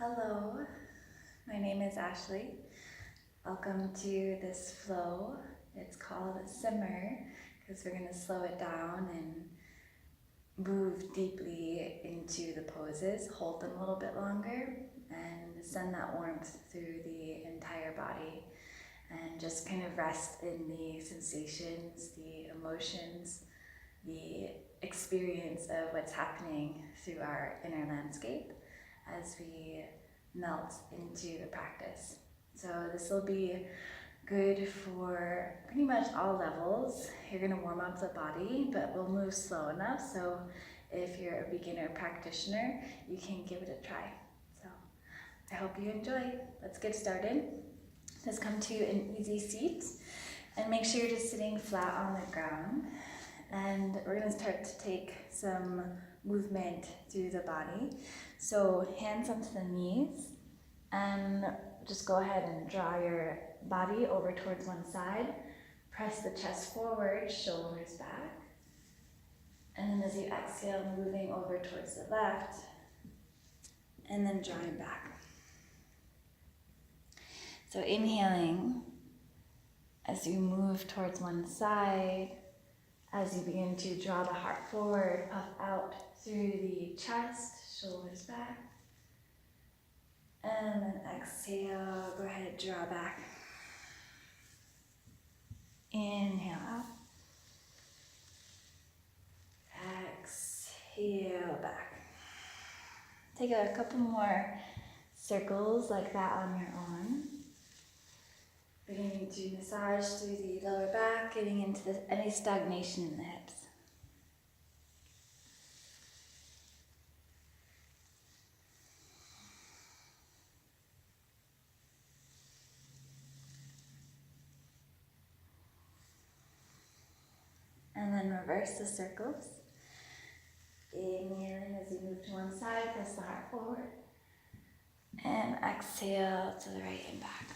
Hello, my name is Ashley. Welcome to this flow. It's called Simmer because we're going to slow it down and move deeply into the poses, hold them a little bit longer, and send that warmth through the entire body. And just kind of rest in the sensations, the emotions, the experience of what's happening through our inner landscape as we melt into the practice. So this will be good for pretty much all levels. You're going to warm up the body, but we'll move slow enough so if you're a beginner practitioner, you can give it a try. So I hope you enjoy. Let's get started. Just come to an easy seat and make sure you're just sitting flat on the ground. And we're going to start to take some movement through the body. So hands onto the knees, and just go ahead and draw your body over towards one side. Press the chest forward, shoulders back. And then as you exhale, moving over towards the left, and then drawing back. So inhaling as you move towards one side, as you begin to draw the heart forward, puff out through the chest, shoulders back. And then exhale, go ahead, draw back. Inhale out. Exhale back. Take a couple more circles like that on your own. Beginning to massage through the lower back, getting into any stagnation in the hips. And then reverse the circles. Inhaling as you move to one side, press the heart forward. And exhale to the right and back.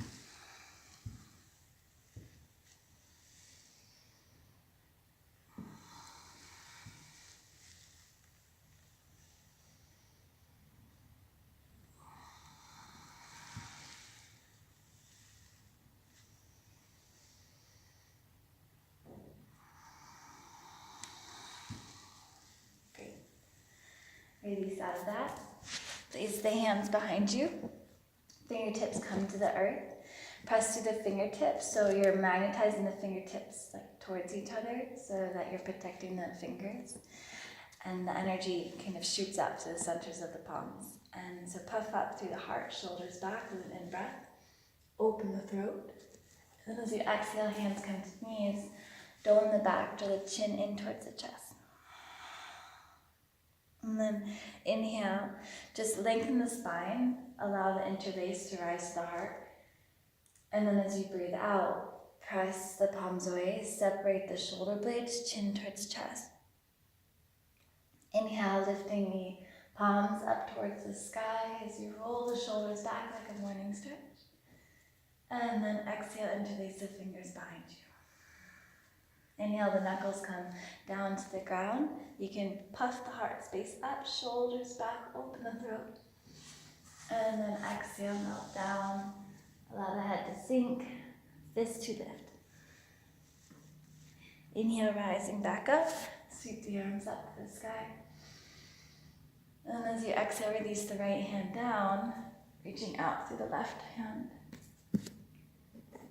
Great. Release out of that. Place the hands behind you. Fingertips come to the earth. Press through the fingertips so you're magnetizing the fingertips like towards each other so that you're protecting the fingers. And the energy kind of shoots up to the centers of the palms. And so puff up through the heart, shoulders back with an in-breath. Open the throat. And then as you exhale, hands come to knees. Dome the back, draw the chin in towards the chest. And then inhale, just lengthen the spine, allow the interlace to rise to the heart. And then as you breathe out, press the palms away, separate the shoulder blades, chin towards chest. Inhale, lifting the palms up towards the sky as you roll the shoulders back like a morning stretch. And then exhale, interlace the fingers behind you. Inhale, the knuckles come down to the ground. You can puff the heart space up, shoulders back, open the throat. And then exhale, melt down. Allow the head to sink, fist to lift. Inhale, rising back up. Sweep the arms up to the sky. And as you exhale, release the right hand down, reaching out through the left hand.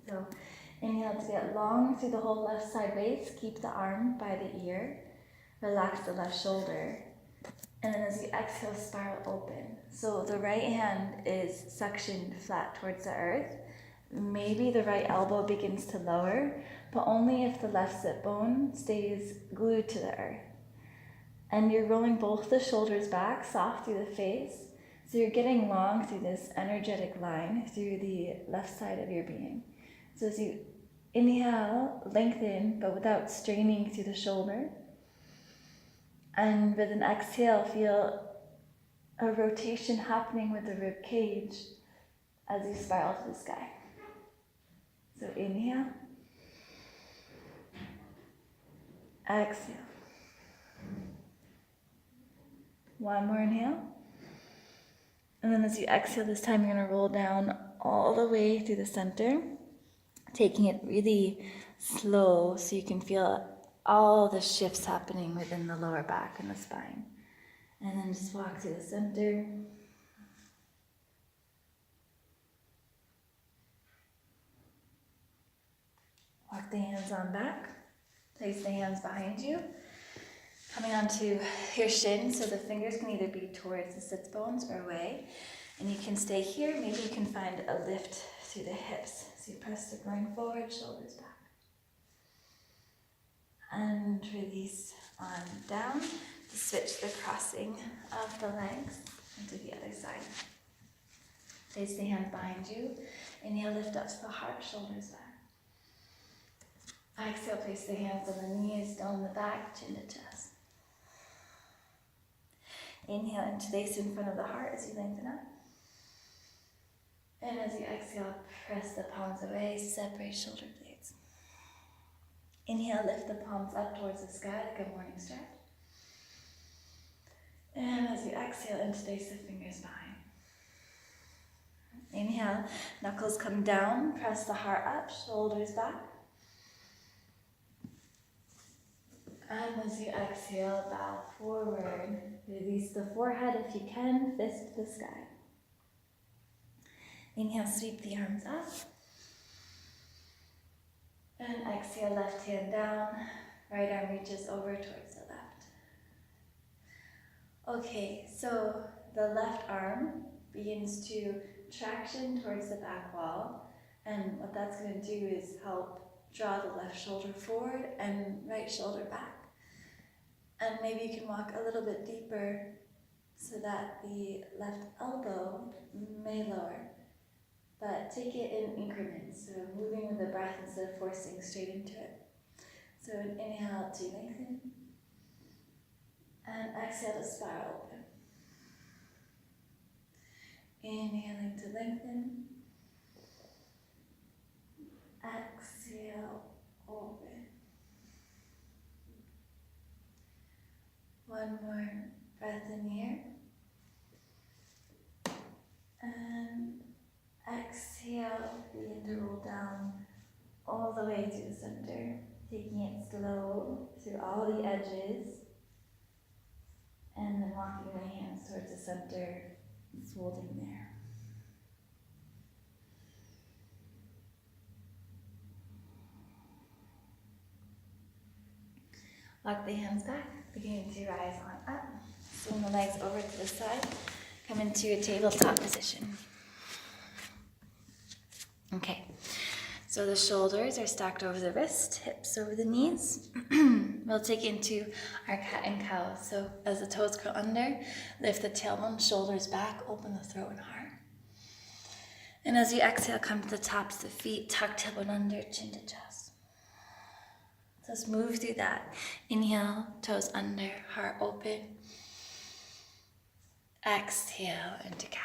So inhale to get long through the whole left side waist. Keep the arm by the ear. Relax the left shoulder. And then as you exhale, spiral open. So the right hand is suctioned flat towards the earth. Maybe the right elbow begins to lower, but only if the left sit bone stays glued to the earth. And you're rolling both the shoulders back, soft through the face. So you're getting long through this energetic line through the left side of your being. So as you inhale, lengthen, but without straining through the shoulder. And with an exhale, feel a rotation happening with the rib cage as you spiral to the sky. So inhale. Exhale. One more inhale. And then as you exhale this time, you're going to roll down all the way through the center, taking it really slow so you can feel all the shifts happening within the lower back and the spine. And then just walk through the center. Walk the hands on back. Place the hands behind you. Coming onto your shins, so the fingers can either be towards the sits bones or away. And you can stay here. Maybe you can find a lift through the hips. So you press the groin forward, shoulders back. And release on down to switch the crossing of the legs into the other side. Place the hands behind you. Inhale, lift up to the heart, shoulders back. Exhale, place the hands on the knees, down the back, chin to chest. Inhale, interlace in front of the heart as you lengthen up. And as you exhale, press the palms away, separate shoulder blades. Inhale, lift the palms up towards the sky like a morning stretch. And as you exhale, interlace the fingers behind. Inhale, knuckles come down, press the heart up, shoulders back. And as you exhale, bow forward. Release the forehead if you can, fist to the sky. Inhale, sweep the arms up. And exhale, left hand down, right arm reaches over towards the left. Okay, so the left arm begins to traction towards the back wall, and what that's going to do is help draw the left shoulder forward and right shoulder back. And maybe you can walk a little bit deeper so that the left elbow may lower. But take it in increments, so moving with the breath instead of forcing straight into it. So an inhale to lengthen, and exhale to spiral open. Inhaling to lengthen, exhale, open. One more breath in here, and exhale, begin to roll down all the way to the center, taking it slow through all the edges, and then walking the hands towards the center, folding there. Lock the hands back, beginning to rise on up. Swing the legs over to the side, come into a tabletop position. Okay, so the shoulders are stacked over the wrist, hips over the knees. We'll take into our cat and cow. So as the toes curl under, lift the tailbone, shoulders back, open the throat and heart. And as you exhale, come to the tops of the feet, tuck tailbone under, chin to chest. So let's move through that. Inhale, toes under, heart open. Exhale into cat.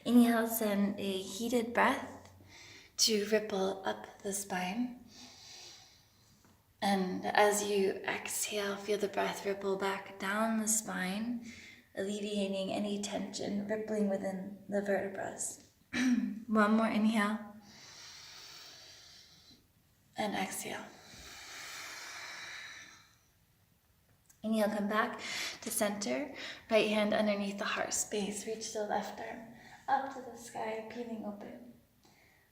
Inhale, send a heated breath to ripple up the spine. And as you exhale, feel the breath ripple back down the spine, alleviating any tension, rippling within the vertebrae. One more inhale. And exhale. Inhale, come back to center. Right hand underneath the heart space. Reach the left arm up to the sky, peeling open.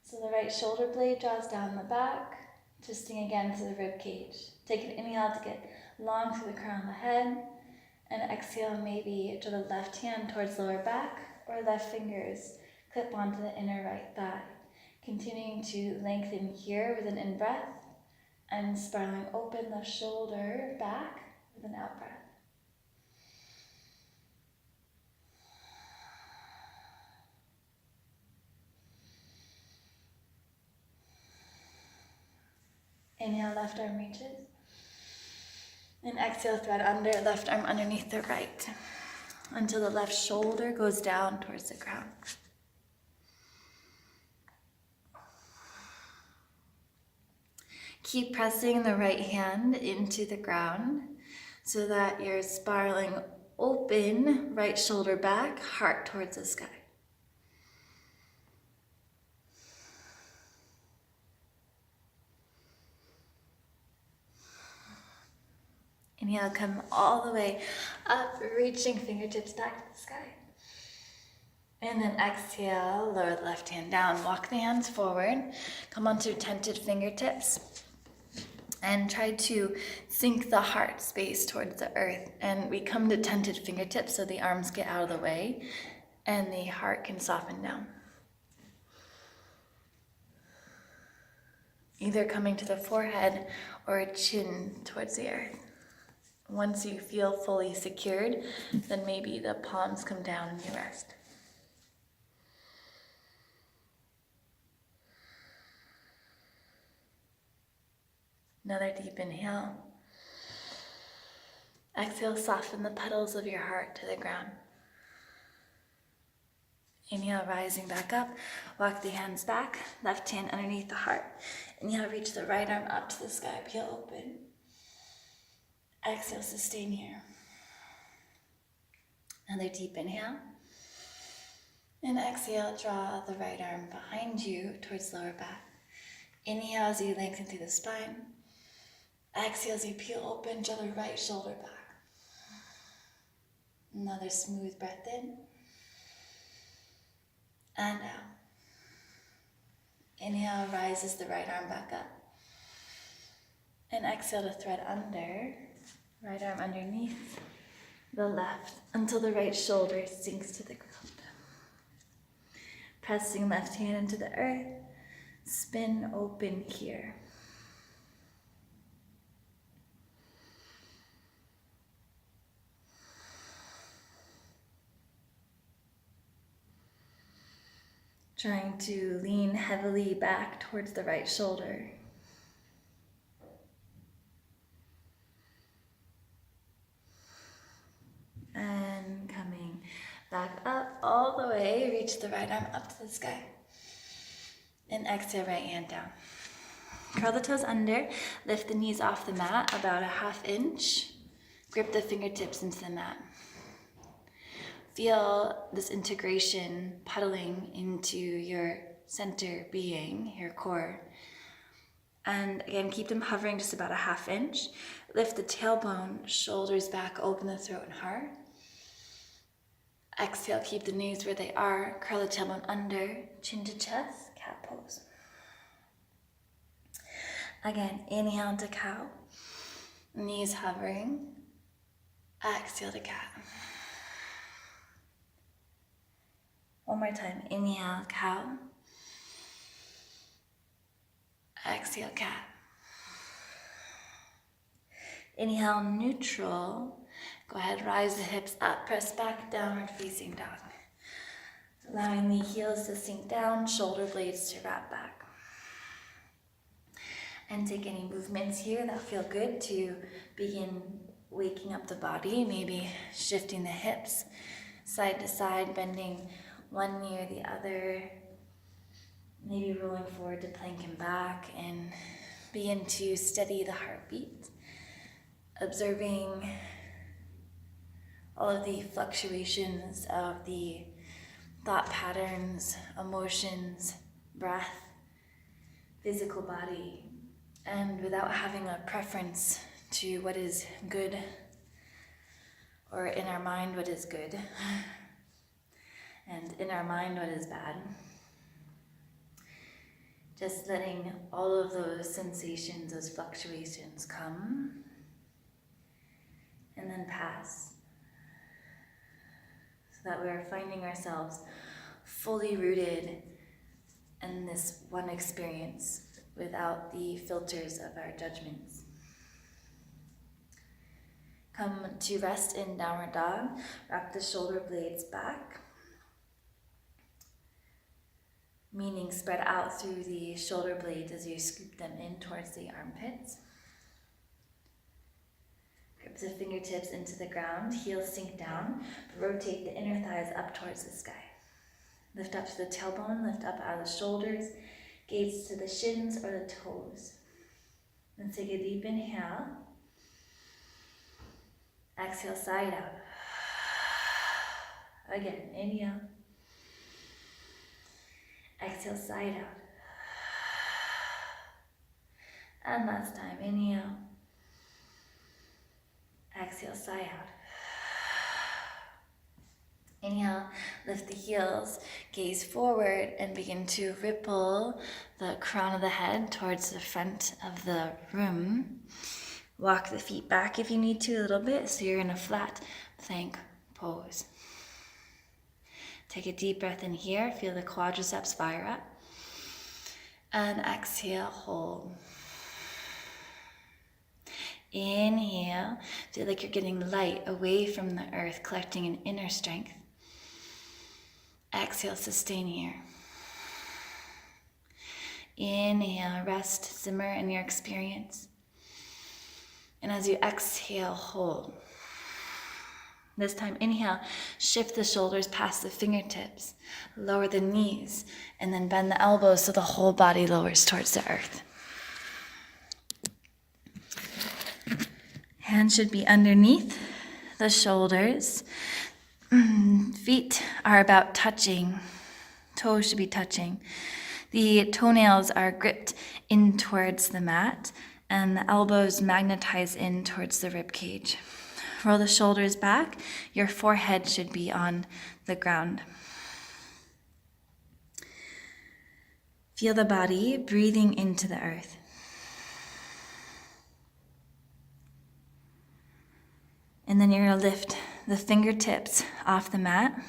So the right shoulder blade draws down the back, twisting again to the rib cage. Take an inhale to get long through the crown of the head, and exhale maybe to the left hand towards lower back, or left fingers clip onto the inner right thigh. Continuing to lengthen here with an in-breath, and spiraling open the shoulder back with an out-breath. Inhale, left arm reaches. And exhale, thread under, left arm underneath the right, until the left shoulder goes down towards the ground. Keep pressing the right hand into the ground so that you're spiraling open, right shoulder back, heart towards the sky. Inhale, come all the way up, reaching fingertips back to the sky. And then exhale, lower the left hand down. Walk the hands forward. Come onto tented fingertips. And try to sink the heart space towards the earth. And we come to tented fingertips so the arms get out of the way and the heart can soften down. Either coming to the forehead or chin towards the earth. Once you feel fully secured, then maybe the palms come down and you rest. Another deep inhale. Exhale, soften the petals of your heart to the ground. Inhale, rising back up. Walk the hands back, left hand underneath the heart. Inhale, reach the right arm up to the sky, peel open. Exhale, sustain here. Another deep inhale. And exhale, draw the right arm behind you towards lower back. Inhale as you lengthen through the spine. Exhale as you peel open, draw the right shoulder back. Another smooth breath in. And out. Inhale, rises the right arm back up. And exhale to thread under. Right arm underneath the left until the right shoulder sinks to the ground. Pressing left hand into the earth. Spin open here. Trying to lean heavily back towards the right shoulder. And coming back up all the way, reach the right arm up to the sky. And exhale, right hand down. Curl the toes under, lift the knees off the mat about a 1/2 inch. Grip the fingertips into the mat. Feel this integration puddling into your center being, your core. And again, keep them hovering just about a 1/2 inch. Lift the tailbone, shoulders back, open the throat and heart. Exhale, keep the knees where they are. Curl the tailbone under, chin to chest, cat pose. Again, inhale to cow. Knees hovering. Exhale to cat. One more time. Inhale, cow. Exhale, cat. Inhale, neutral. Go ahead, rise the hips up, press back, downward facing dog. Allowing the heels to sink down, shoulder blades to wrap back. And take any movements here that feel good to begin waking up the body, maybe shifting the hips side to side, bending one knee or the other, maybe rolling forward to plank and back, and begin to steady the heartbeat, observing all of the fluctuations of the thought patterns, emotions, breath, physical body, and without having a preference to what is good, or in our mind what is good, and in our mind what is bad. Just letting all of those sensations, those fluctuations come and then pass, so that we are finding ourselves fully rooted in this one experience without the filters of our judgments. Come to rest in downward dog. Wrap the shoulder blades back, meaning spread out through the shoulder blades as you scoop them in towards the armpits. Grip the fingertips into the ground, heels sink down, rotate the inner thighs up towards the sky. Lift up to the tailbone, lift up out of the shoulders, gaze to the shins or the toes. Then take a deep inhale. Exhale, side out. Again, inhale. Exhale, side out. And last time, inhale. Exhale, sigh out. Inhale, lift the heels, gaze forward, and begin to ripple the crown of the head towards the front of the room. Walk the feet back if you need to a little bit, so you're in a flat plank pose. Take a deep breath in here, feel the quadriceps fire up. And exhale, hold. Inhale, feel like you're getting light away from the earth, collecting an inner strength. Exhale, sustain here. Inhale, rest, simmer in your experience. And as you exhale, hold. This time, inhale, shift the shoulders past the fingertips, lower the knees, and then bend the elbows so the whole body lowers towards the earth. Hands should be underneath the shoulders. Feet are about touching. Toes should be touching. The toenails are gripped in towards the mat, and the elbows magnetize in towards the rib cage. Roll the shoulders back. Your forehead should be on the ground. Feel the body breathing into the earth. And then you're going to lift the fingertips off the mat.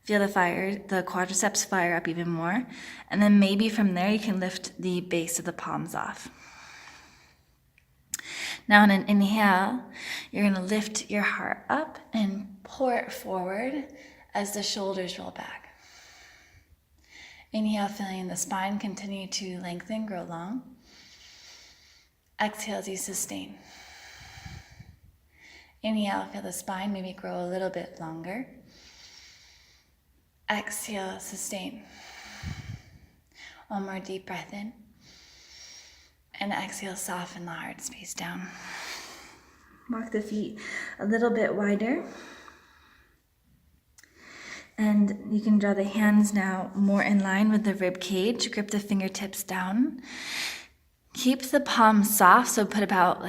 Feel the fire, the quadriceps fire up even more. And then maybe from there you can lift the base of the palms off. Now on an inhale, you're going to lift your heart up and pour it forward as the shoulders roll back. Inhale, feeling the spine continue to lengthen, grow long. Exhale as you sustain. Inhale, feel the spine maybe grow a little bit longer. Exhale, sustain. One more deep breath in. And exhale, soften the heart space down. Walk the feet a little bit wider. And you can draw the hands now more in line with the rib cage. Grip the fingertips down. Keep the palms soft, so put about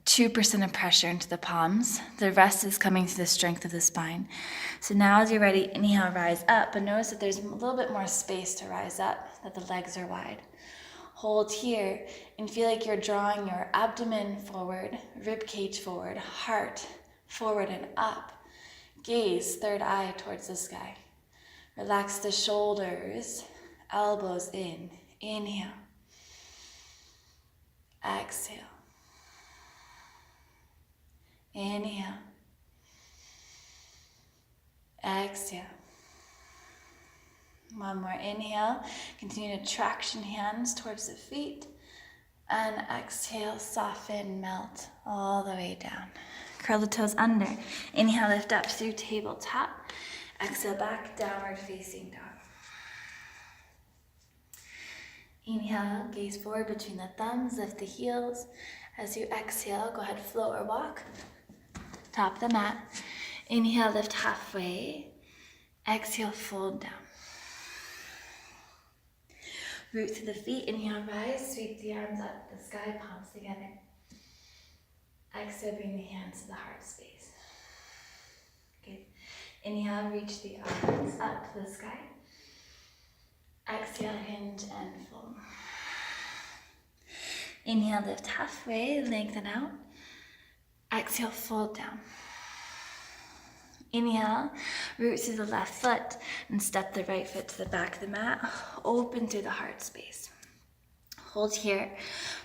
2% of pressure into the palms. The rest is coming through the strength of the spine. So now as you're ready, inhale, rise up, but notice that there's a little bit more space to rise up, that the legs are wide. Hold here and feel like you're drawing your abdomen forward, rib cage forward, heart forward and up. Gaze, third eye towards the sky. Relax the shoulders, elbows in. Inhale. Exhale. Inhale. Exhale. One more inhale. Continue to traction hands towards the feet. And exhale, soften, melt all the way down. Curl the toes under. Inhale, lift up through tabletop. Exhale, back, downward facing dog. Inhale, gaze forward between the thumbs, lift the heels. As you exhale, go ahead, float or walk. Top of the mat. Inhale, lift halfway. Exhale, fold down. Root to the feet. Inhale, rise. Sweep the arms up the sky, palms together. Exhale, bring the hands to the heart space. Good. Inhale, reach the arms up to the sky. Exhale, hinge and fold. Inhale, lift halfway, lengthen out. Exhale, fold down. Inhale, root through the left foot and step the right foot to the back of the mat. Open through the heart space. Hold here.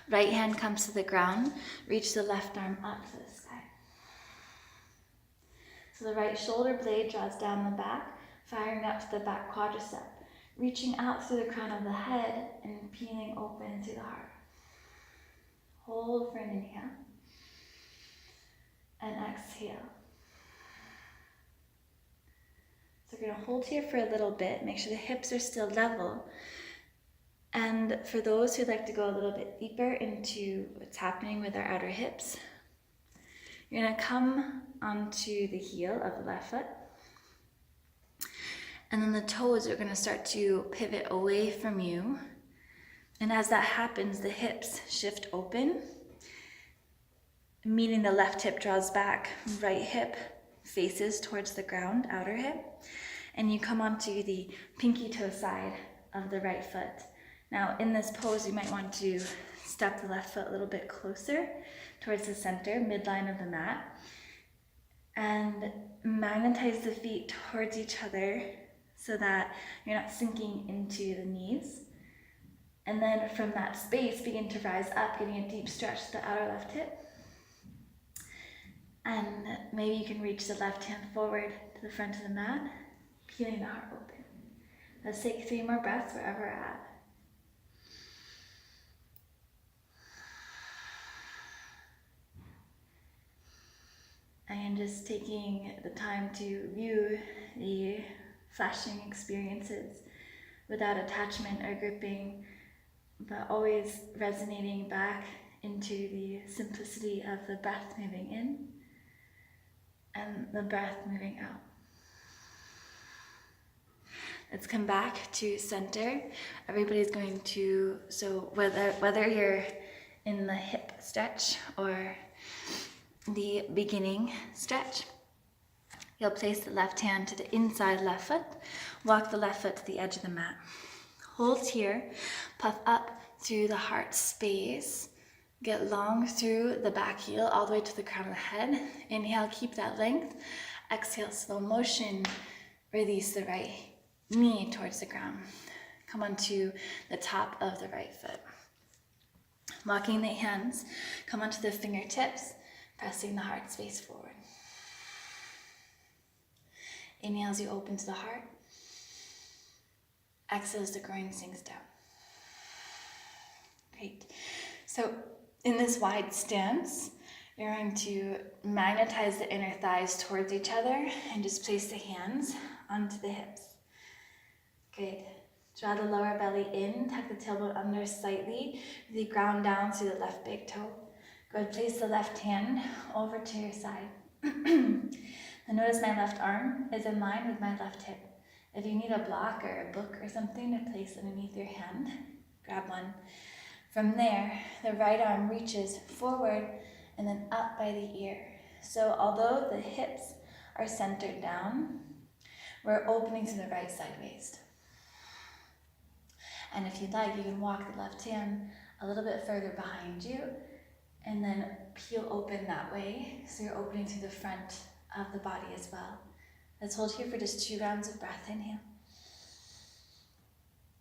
Right hand comes to the ground. Reach the left arm up to the sky. So the right shoulder blade draws down the back, firing up to the back quadricep, reaching out through the crown of the head and peeling open to the heart. Hold for an inhale. And exhale. So we're going to hold here for a little bit. Make sure the hips are still level. And for those who'd like to go a little bit deeper into what's happening with our outer hips, You're gonna come onto the heel of the left foot. And then the toes are gonna start to pivot away from you. And as that happens, the hips shift open, meaning the left hip draws back, right hip faces towards the ground, outer hip, and you come onto the pinky toe side of the right foot. Now in this pose, you might want to step the left foot a little bit closer towards the center, midline of the mat, and magnetize the feet towards each other so that you're not sinking into the knees. And then from that space, begin to rise up, getting a deep stretch to the outer left hip. And maybe you can reach the left hand forward to the front of the mat, peeling the heart open. Let's take 3 more breaths wherever we're at. And just taking the time to view the flashing experiences without attachment or gripping, but always resonating back into the simplicity of the breath moving in and the breath moving out. Let's come back to center. Everybody's going to, so whether you're in the hip stretch or the beginning stretch, you'll place the left hand to the inside left foot, walk the left foot to the edge of the mat. Hold here, puff up through the heart space, get long through the back heel all the way to the crown of the head. Inhale, keep that length. Exhale, slow motion, release the right knee towards the ground. Come onto the top of the right foot. Walking the hands, come onto the fingertips, pressing the heart space forward. Inhale as you open to the heart. Exhale as the groin sinks down. Great. So in this wide stance, you're going to magnetize the inner thighs towards each other and just place the hands onto the hips. Good. Draw the lower belly in, tuck the tailbone under slightly, really ground down through the left big toe. Good. Place the left hand over to your side. And notice my left arm is in line with my left hip. If you need a block or a book or something to place underneath your hand, grab one. From there, the right arm reaches forward and then up by the ear. So although the hips are centered down, we're opening to the right side waist. And if you'd like, you can walk the left hand a little bit further behind you and then peel open that way. So you're opening through the front of the body as well. Let's hold here for just 2 rounds of breath. Inhale.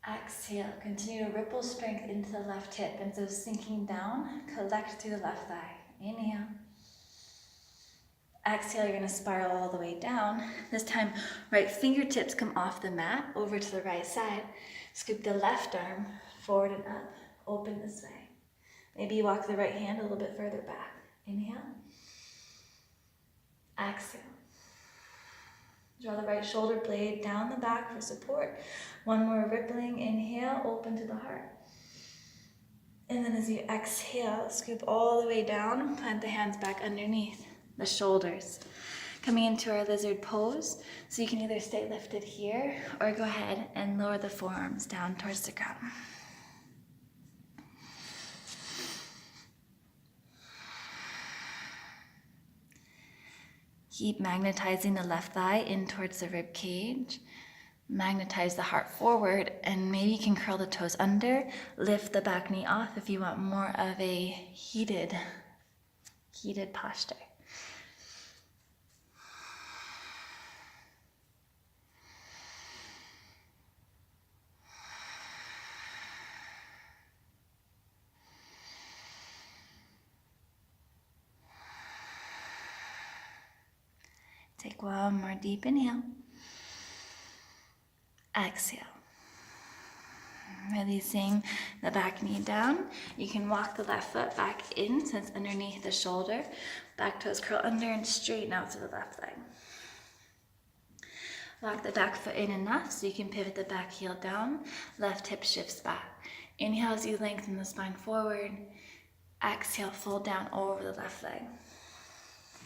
Exhale. Continue to ripple strength into the left hip. And so sinking down, collect through the left thigh. Inhale. Exhale, you're going to spiral all the way down. This time, right fingertips come off the mat over to the right side. Scoop the left arm forward and up. Open this way. Maybe you walk the right hand a little bit further back. Inhale. Exhale. Draw the right shoulder blade down the back for support. One more rippling inhale, open to the heart. And then as you exhale, scoop all the way down, plant the hands back underneath the shoulders. Coming into our lizard pose, so you can either stay lifted here or go ahead and lower the forearms down towards the ground. Keep magnetizing the left thigh in towards the rib cage. Magnetize the heart forward, and maybe you can curl the toes under, lift the back knee off if you want more of a heated posture. Take one more deep inhale. Exhale. Releasing the back knee down. You can walk the left foot back in so it's underneath the shoulder. Back toes curl under and straighten out to the left leg. Lock the back foot in enough so you can pivot the back heel down. Left hip shifts back. Inhale as you lengthen the spine forward. Exhale, fold down over the left leg.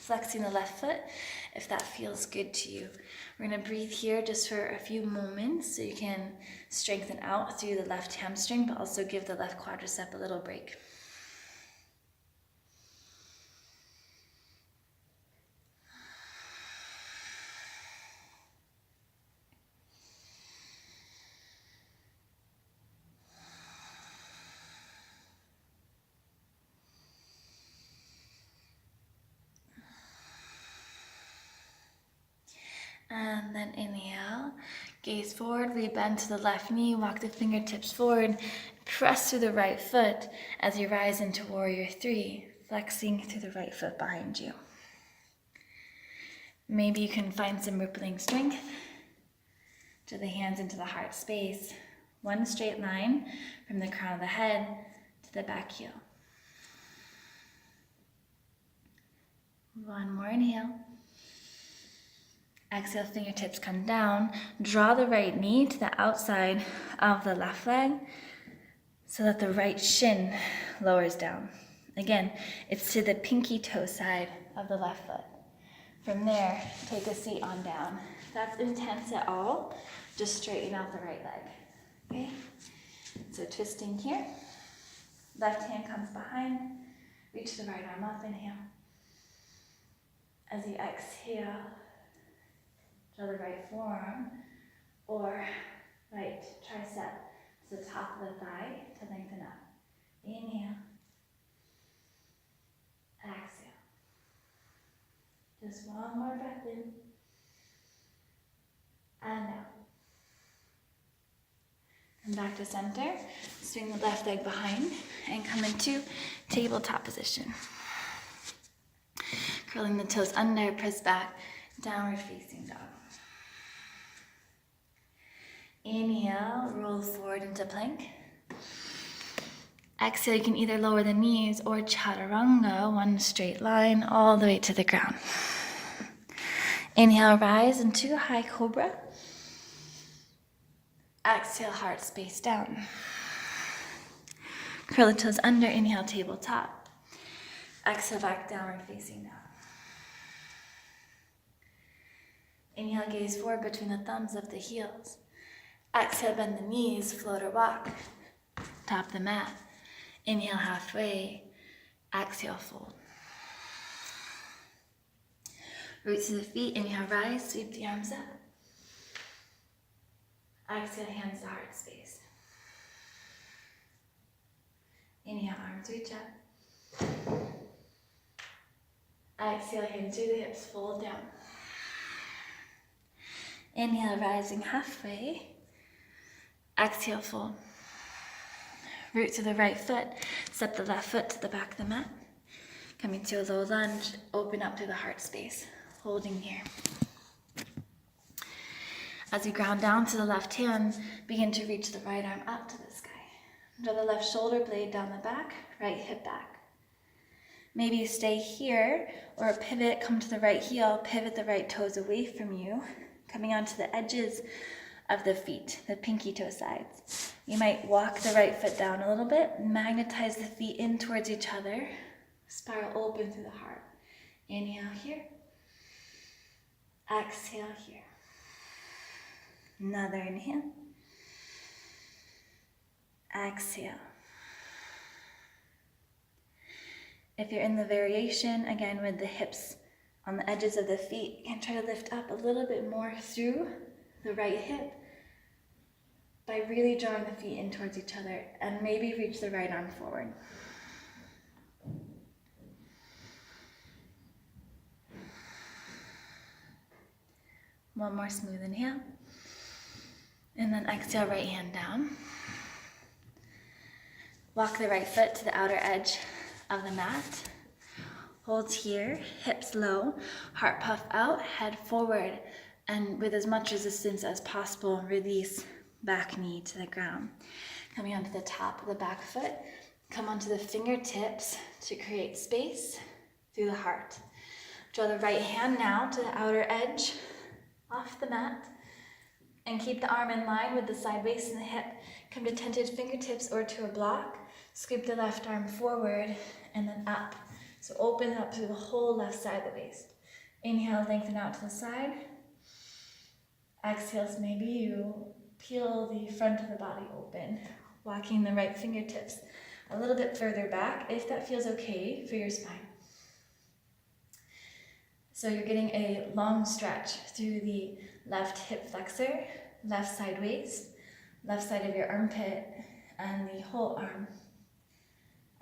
flexing the left foot if that feels good to you. We're gonna breathe here just for a few moments so you can strengthen out through the left hamstring, but also give the left quadricep a little break. And then inhale, gaze forward, we bend to the left knee, walk the fingertips forward, press through the right foot as you rise into warrior three, flexing through the right foot behind you. Maybe you can find some rippling strength to the hands into the heart space. One straight line from the crown of the head to the back heel. One more inhale. Exhale, fingertips come down. Draw the right knee to the outside of the left leg so that the right shin lowers down. Again, it's to the pinky toe side of the left foot. From there, take a seat on down. If that's intense at all, just straighten out the right leg. Okay? So twisting here. Left hand comes behind. Reach the right arm up, inhale. As you exhale, draw the right forearm or right tricep to the top of the thigh to lengthen up. Inhale. Exhale. Just one more breath in. And out. Come back to center. Swing the left leg behind and come into tabletop position. Curling the toes under, press back, downward facing dog. Inhale, roll forward into plank. Exhale, you can either lower the knees or chaturanga, one straight line all the way to the ground. Inhale, rise into high cobra. Exhale, heart space down. Curl the toes under, inhale, tabletop. Exhale, back downward facing down. Inhale, gaze forward between the thumbs of the heels. Exhale, bend the knees, float or walk. Top the mat. Inhale, halfway. Exhale, fold. Roots to the feet, inhale, rise, sweep the arms up. Exhale, hands to heart space. Inhale, arms reach up. Exhale, hands to the hips, fold down. Inhale, rising halfway. Exhale, fold. Root to the right foot, step the left foot to the back of the mat. Coming to a low lunge, open up to the heart space, holding here. As you ground down to the left hand, begin to reach the right arm up to the sky. Draw the left shoulder blade down the back, right hip back. Maybe you stay here, or pivot, come to the right heel, pivot the right toes away from you, coming onto the edges of the feet, the pinky toe sides. You might walk the right foot down a little bit, magnetize the feet in towards each other, spiral open through the heart. Inhale here, exhale here. Another inhale, exhale. If you're in the variation, again with the hips on the edges of the feet, you can try to lift up a little bit more through the right hip by really drawing the feet in towards each other and maybe reach the right arm forward. One more smooth inhale. And then exhale, right hand down. Walk the right foot to the outer edge of the mat. Hold here, hips low, heart puff out, head forward, and with as much resistance as possible, release back knee to the ground. Coming onto the top of the back foot, come onto the fingertips to create space through the heart. Draw the right hand now to the outer edge off the mat, and keep the arm in line with the side waist and the hip. Come to tented fingertips or to a block. Scoop the left arm forward and then up. So open up through the whole left side of the waist. Inhale, lengthen out to the side. Exhale, so maybe you peel the front of the body open, walking the right fingertips a little bit further back, if that feels okay for your spine. So you're getting a long stretch through the left hip flexor, left side waist, left side of your armpit, and the whole arm.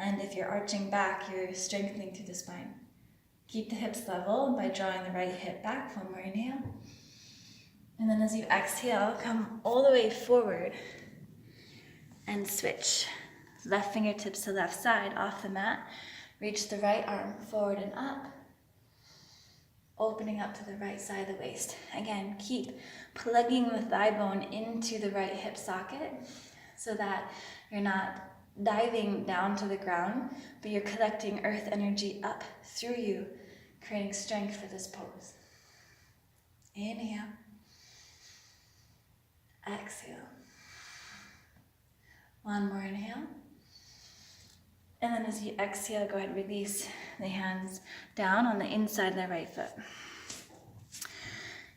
And if you're arching back, you're strengthening through the spine. Keep the hips level by drawing the right hip back. One more inhale. And then as you exhale, come all the way forward and switch. Left fingertips to left side off the mat. Reach the right arm forward and up. Opening up to the right side of the waist. Again, keep plugging the thigh bone into the right hip socket so that you're not diving down to the ground, but you're collecting earth energy up through you, creating strength for this pose. Inhale. Exhale. One more inhale. And then as you exhale, go ahead and release the hands down on the inside of the right foot.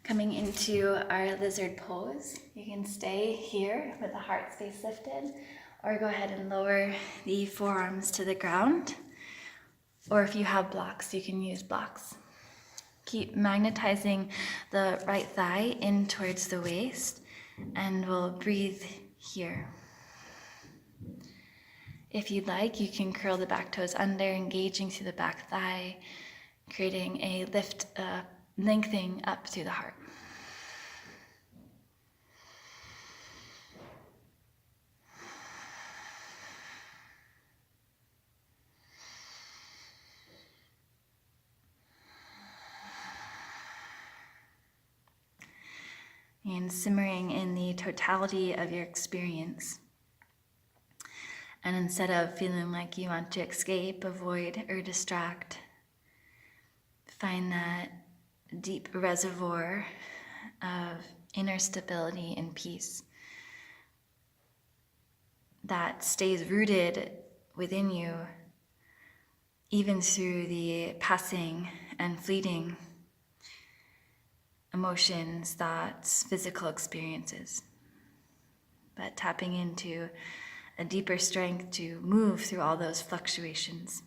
Coming into our lizard pose, you can stay here with the heart space lifted, or go ahead and lower the forearms to the ground. Or if you have blocks, you can use blocks. Keep magnetizing the right thigh in towards the waist, and we'll breathe here. If you'd like, you can curl the back toes under, engaging through the back thigh, creating a lift, lengthening up through the heart. And simmering in the totality of your experience. And instead of feeling like you want to escape, avoid, or distract, find that deep reservoir of inner stability and peace that stays rooted within you, even through the passing and fleeting emotions, thoughts, physical experiences. But tapping into a deeper strength to move through all those fluctuations.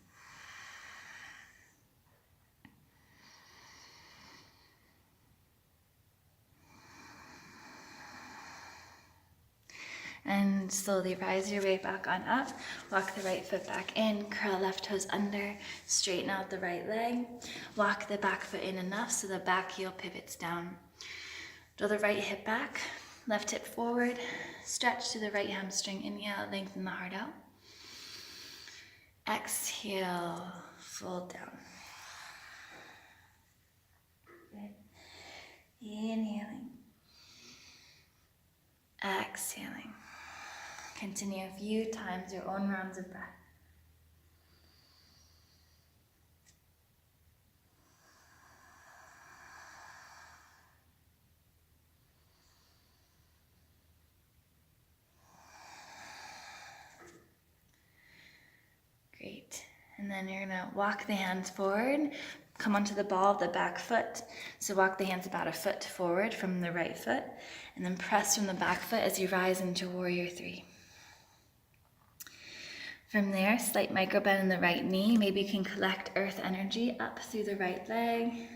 And slowly rise your way back on up. Walk the right foot back in, curl left toes under, straighten out the right leg. Walk the back foot in enough so the back heel pivots down. Draw the right hip back, left hip forward, stretch to the right hamstring. Inhale, lengthen the heart out. Exhale, fold down. Good. Inhaling. Exhaling. Continue a few times your own rounds of breath. Great. And then you're gonna walk the hands forward, come onto the ball of the back foot. So walk the hands about a foot forward from the right foot, and then press from the back foot as you rise into Warrior 3. From there, slight micro bend in the right knee. Maybe you can collect earth energy up through the right leg.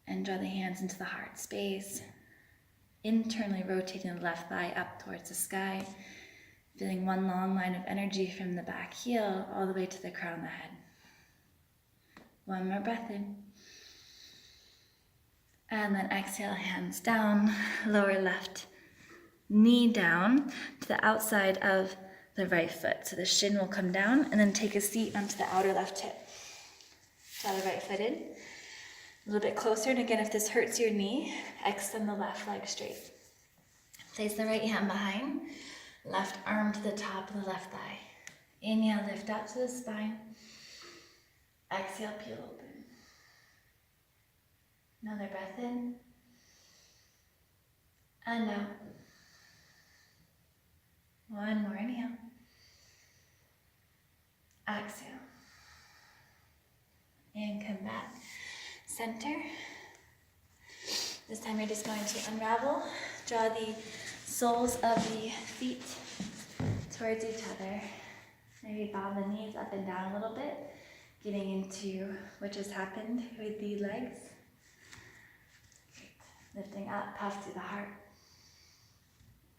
And draw the hands into the heart space. Internally rotating the left thigh up towards the sky. Feeling one long line of energy from the back heel all the way to the crown of the head. One more breath in. And then exhale, hands down, lower left knee down to the outside of the right foot. So the shin will come down, and then take a seat onto the outer left hip. Draw the right foot in. A little bit closer, and again, if this hurts your knee, extend the left leg straight. Place the right hand behind, left arm to the top of the left thigh. Inhale, lift up to the spine. Exhale, peel open. Another breath in. And out. One more inhale. Exhale. And come back. Center. This time you're just going to unravel. Draw the soles of the feet towards each other. Maybe bow the knees up and down a little bit, getting into what just happened with the legs. Great. Lifting up, puff through the heart.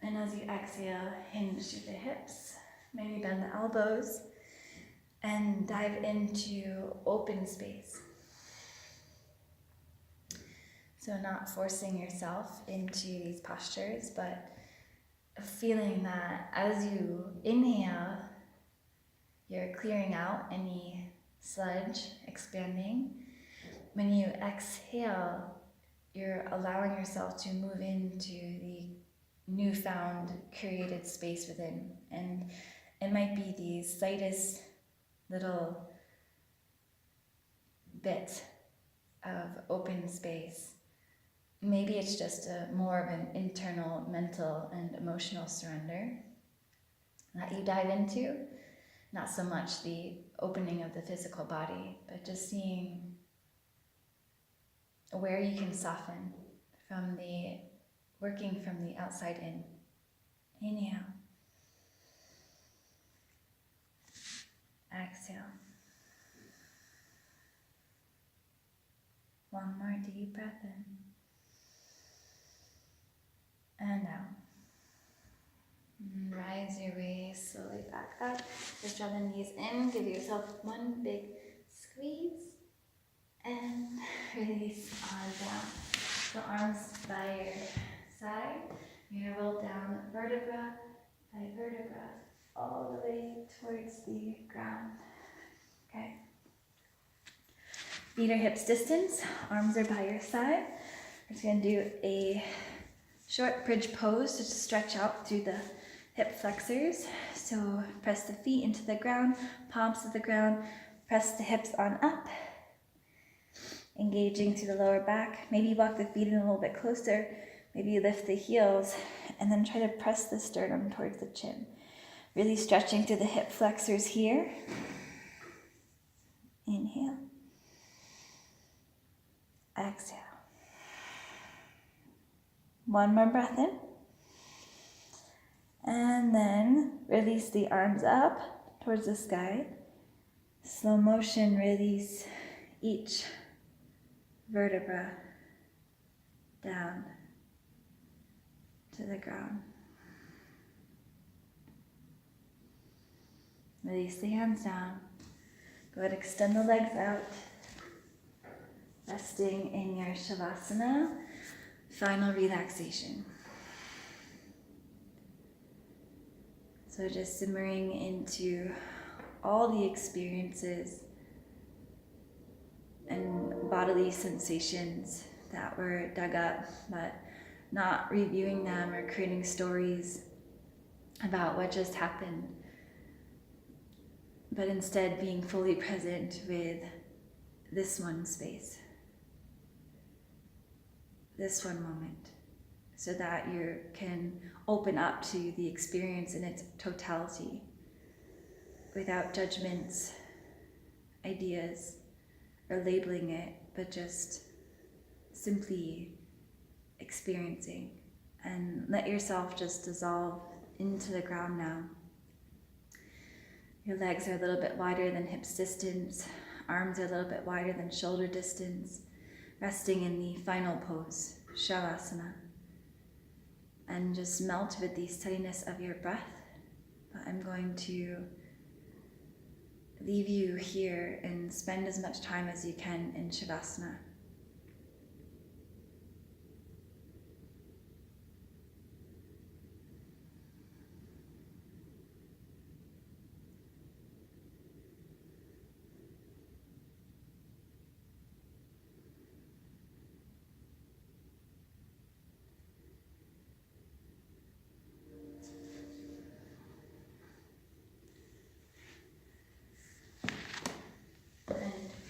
And as you exhale, hinge through the hips. Maybe bend the elbows and dive into open space. So not forcing yourself into these postures, but feeling that as you inhale, you're clearing out any sludge, expanding. When you exhale, you're allowing yourself to move into the newfound created space within. And it might be the slightest little bit of open space. Maybe it's just more of an internal mental and emotional surrender that you dive into. Not so much the opening of the physical body, but just seeing where you can soften from working from the outside in. Inhale. Exhale. One more deep breath in. And out. And rise your way slowly back up. Just draw the knees in. Give yourself one big squeeze. And release on down. So arms by your side. You're gonna roll down vertebra by vertebra all the way towards the ground. Okay. Feet are hips distance. Arms are by your side. We're just gonna do a short bridge pose to stretch out through the hip flexors. So press the feet into the ground, palms to the ground, press the hips on up, engaging through the lower back. Maybe walk the feet in a little bit closer, maybe lift the heels, and then try to press the sternum towards the chin. Really stretching through the hip flexors here. Inhale. Exhale. One more breath in. And then release the arms up towards the sky. Slow motion, release each vertebra down to the ground. Release the hands down. Go ahead, extend the legs out. Resting in your Shavasana. Final relaxation. So just simmering into all the experiences and bodily sensations that were dug up, but not reviewing them or creating stories about what just happened, but instead being fully present with this one space, this one moment, so that you can open up to the experience in its totality without judgments, ideas, or labeling it, but just simply experiencing. And let yourself just dissolve into the ground now. Your legs are a little bit wider than hips distance, arms are a little bit wider than shoulder distance, resting in the final pose, Shavasana. And just melt with the steadiness of your breath. But I'm going to leave you here and spend as much time as you can in Shavasana.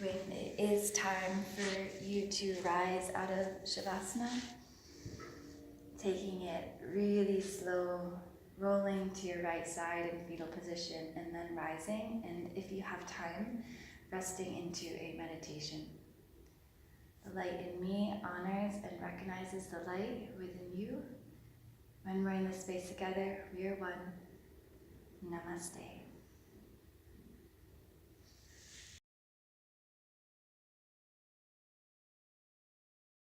When it is time for you to rise out of Shavasana, taking it really slow, rolling to your right side in fetal position, and then rising, and if you have time, resting into a meditation. The light in me honors and recognizes the light within you. When we're in this space together, we are one. Namaste.